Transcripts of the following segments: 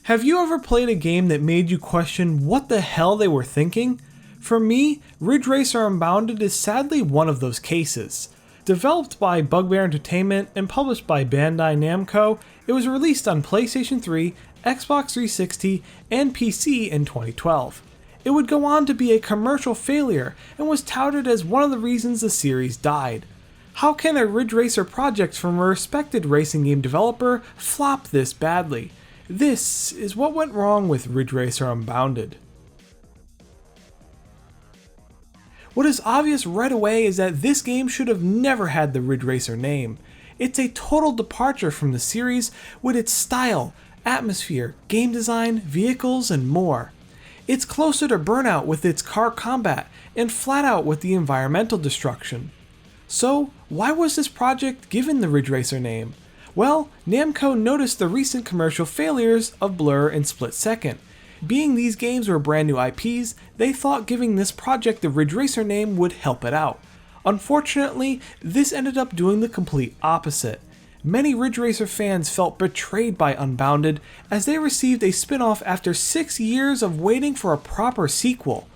Have you ever played a game that made you question what the hell they were thinking? For me, Ridge Racer Unbounded is sadly one of those cases. Developed by Bugbear Entertainment and published by Bandai Namco, it was released on PlayStation 3, Xbox 360, and PC in 2012. It would go on to be a commercial failure and was touted as one of the reasons the series died. How can a Ridge Racer project from a respected racing game developer flop this badly? This is what went wrong with Ridge Racer Unbounded. What is obvious right away is that this game should have never had the Ridge Racer name. It's a total departure from the series with its style, atmosphere, game design, vehicles, and more. It's closer to Burnout with its car combat, and flat out with the environmental destruction. So, why was this project given the Ridge Racer name? Well, Namco noticed the recent commercial failures of Blur and Split Second. Being these games were brand new IPs, they thought giving this project the Ridge Racer name would help it out. Unfortunately, this ended up doing the complete opposite. Many Ridge Racer fans felt betrayed by Unbounded as they received a spin-off after 6 years of waiting for a proper sequel.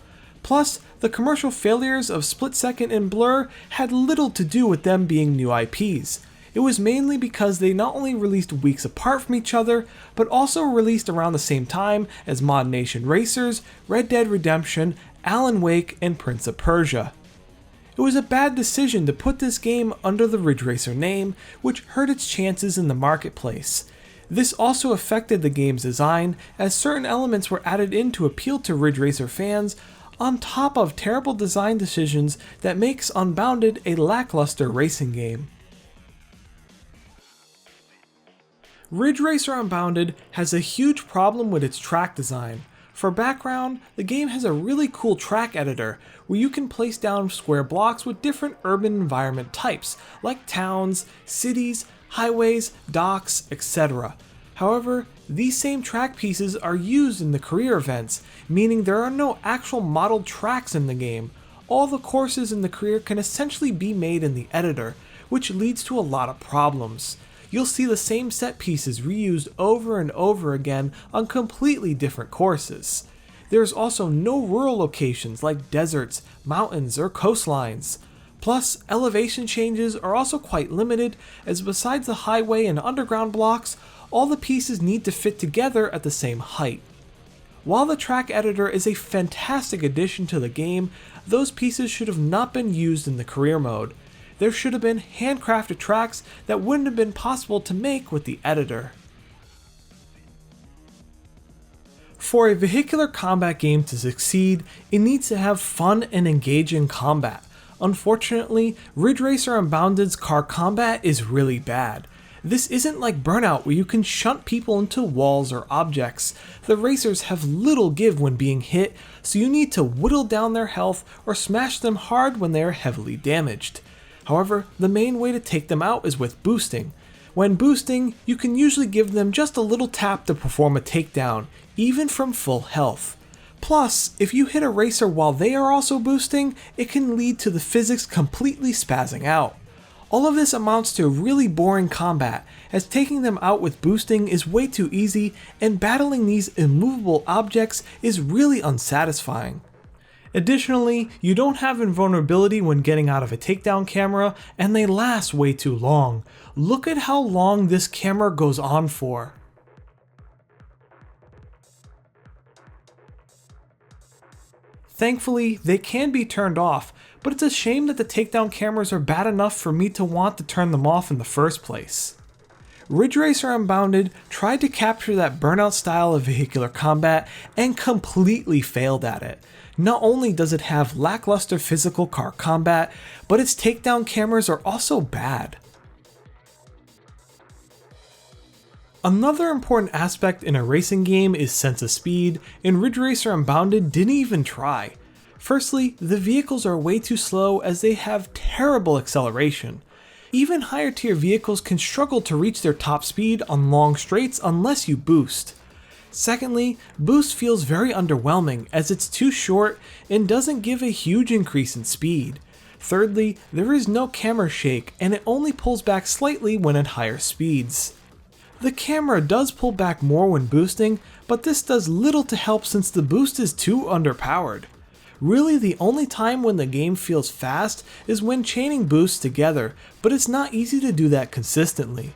Plus, the commercial failures of Split Second and Blur had little to do with them being new IPs. It was mainly because they not only released weeks apart from each other, but also released around the same time as Mod Nation Racers, Red Dead Redemption, Alan Wake, and Prince of Persia. It was a bad decision to put this game under the Ridge Racer name, which hurt its chances in the marketplace. This also affected the game's design, as certain elements were added in to appeal to Ridge Racer fans, on top of terrible design decisions that makes Unbounded a lackluster racing game. Ridge Racer Unbounded has a huge problem with its track design. For background, the game has a really cool track editor where you can place down square blocks with different urban environment types like towns, cities, highways, docks, etc. However, these same track pieces are used in the career events, meaning there are no actual modeled tracks in the game. All the courses in the career can essentially be made in the editor, which leads to a lot of problems. You'll see the same set pieces reused over and over again on completely different courses. There's also no rural locations like deserts, mountains, or coastlines. Plus, elevation changes are also quite limited, as besides the highway and underground blocks, all the pieces need to fit together at the same height. While the track editor is a fantastic addition to the game, those pieces should have not been used in the career mode. There should have been handcrafted tracks that wouldn't have been possible to make with the editor. For a vehicular combat game to succeed, it needs to have fun and engaging combat. Unfortunately, Ridge Racer Unbounded's car combat is really bad. This isn't like Burnout where you can shunt people into walls or objects. The racers have little give when being hit, so you need to whittle down their health or smash them hard when they are heavily damaged. However, the main way to take them out is with boosting. When boosting, you can usually give them just a little tap to perform a takedown, even from full health. Plus, if you hit a racer while they are also boosting, it can lead to the physics completely spazzing out. All of this amounts to really boring combat, as taking them out with boosting is way too easy, and battling these immovable objects is really unsatisfying. Additionally, you don't have invulnerability when getting out of a takedown camera, and they last way too long. Look at how long this camera goes on for. Thankfully, they can be turned off, but it's a shame that the takedown cameras are bad enough for me to want to turn them off in the first place. Ridge Racer Unbounded tried to capture that Burnout style of vehicular combat and completely failed at it. Not only does it have lackluster physical car combat, but its takedown cameras are also bad. Another important aspect in a racing game is sense of speed, and Ridge Racer Unbounded didn't even try. Firstly, the vehicles are way too slow as they have terrible acceleration. Even higher tier vehicles can struggle to reach their top speed on long straights unless you boost. Secondly, boost feels very underwhelming as it's too short and doesn't give a huge increase in speed. Thirdly, there is no camera shake and it only pulls back slightly when at higher speeds. The camera does pull back more when boosting, but this does little to help since the boost is too underpowered. Really, the only time when the game feels fast is when chaining boosts together, but it's not easy to do that consistently.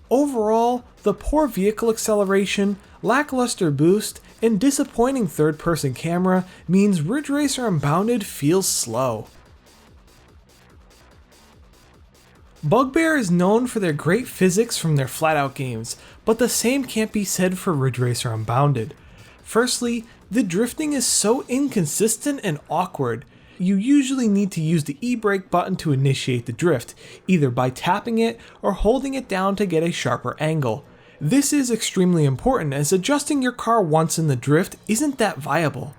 Overall, the poor vehicle acceleration, lackluster boost, and disappointing third-person camera means Ridge Racer Unbounded feels slow. Bugbear is known for their great physics from their flat-out games, but the same can't be said for Ridge Racer Unbounded. Firstly, the drifting is so inconsistent and awkward. You usually need to use the e-brake button to initiate the drift, either by tapping it or holding it down to get a sharper angle. This is extremely important as adjusting your car once in the drift isn't that viable.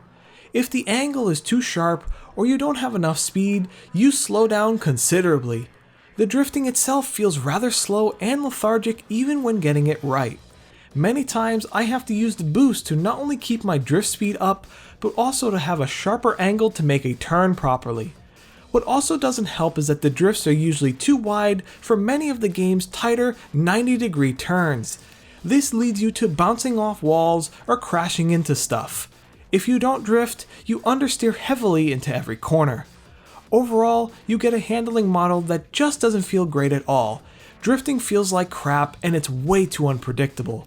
If the angle is too sharp or you don't have enough speed, you slow down considerably. The drifting itself feels rather slow and lethargic even when getting it right. Many times I have to use the boost to not only keep my drift speed up, but also to have a sharper angle to make a turn properly. What also doesn't help is that the drifts are usually too wide for many of the game's tighter 90-degree turns. This leads you to bouncing off walls or crashing into stuff. If you don't drift, you understeer heavily into every corner. Overall, you get a handling model that just doesn't feel great at all. Drifting feels like crap and it's way too unpredictable.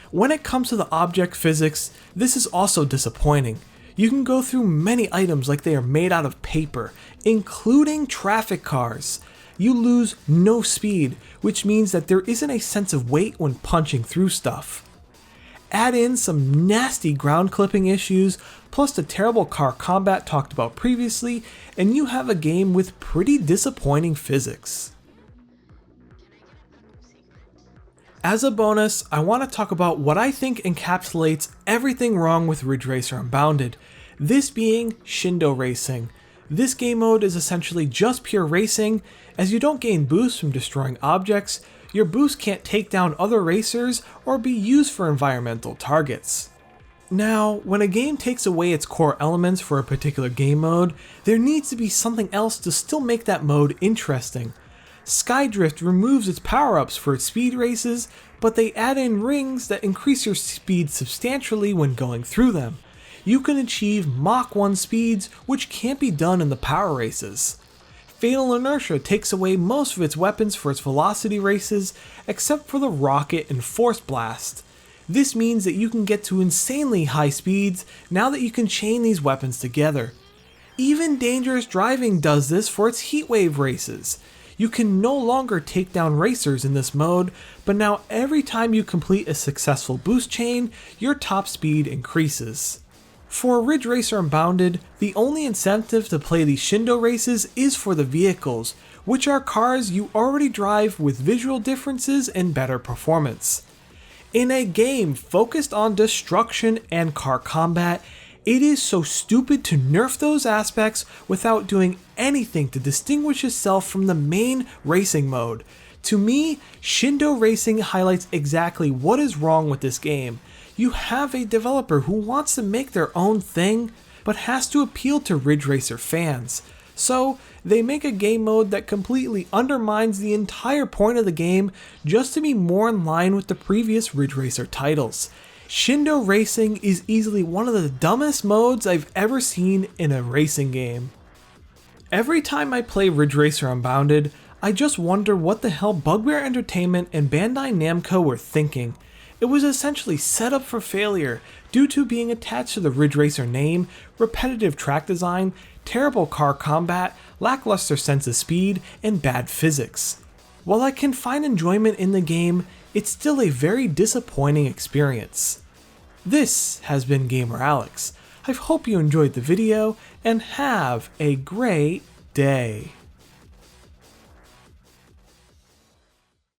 When it comes to the object physics, this is also disappointing. You can go through many items like they are made out of paper, including traffic cars. You lose no speed, which means that there isn't a sense of weight when punching through stuff. Add in some nasty ground clipping issues, plus the terrible car combat talked about previously, and you have a game with pretty disappointing physics. As a bonus, I want to talk about what I think encapsulates everything wrong with Ridge Racer Unbounded, this being Shindo Racing. This game mode is essentially just pure racing, as you don't gain boosts from destroying objects, your boost can't take down other racers or be used for environmental targets. Now, when a game takes away its core elements for a particular game mode, there needs to be something else to still make that mode interesting. Skydrift removes its power-ups for its speed races, but they add in rings that increase your speed substantially when going through them. You can achieve Mach 1 speeds, which can't be done in the power races. Fatal Inertia takes away most of its weapons for its velocity races, except for the Rocket and Force Blast. This means that you can get to insanely high speeds now that you can chain these weapons together. Even Dangerous Driving does this for its Heatwave races. You can no longer take down racers in this mode, but now every time you complete a successful boost chain, your top speed increases. For Ridge Racer Unbounded, the only incentive to play these Shindo races is for the vehicles, which are cars you already drive with visual differences and better performance. In a game focused on destruction and car combat, it is so stupid to nerf those aspects without doing anything to distinguish itself from the main racing mode. To me, Shindo Racing highlights exactly what is wrong with this game. You have a developer who wants to make their own thing, but has to appeal to Ridge Racer fans. So, they make a game mode that completely undermines the entire point of the game just to be more in line with the previous Ridge Racer titles. Shindo Racing is easily one of the dumbest modes I've ever seen in a racing game. Every time I play Ridge Racer Unbounded, I just wonder what the hell Bugbear Entertainment and Bandai Namco were thinking. It was essentially set up for failure due to being attached to the Ridge Racer name, repetitive track design, terrible car combat, lackluster sense of speed, and bad physics. While I can find enjoyment in the game, it's still a very disappointing experience. This has been Gamer Alex. I hope you enjoyed the video, and have a great day.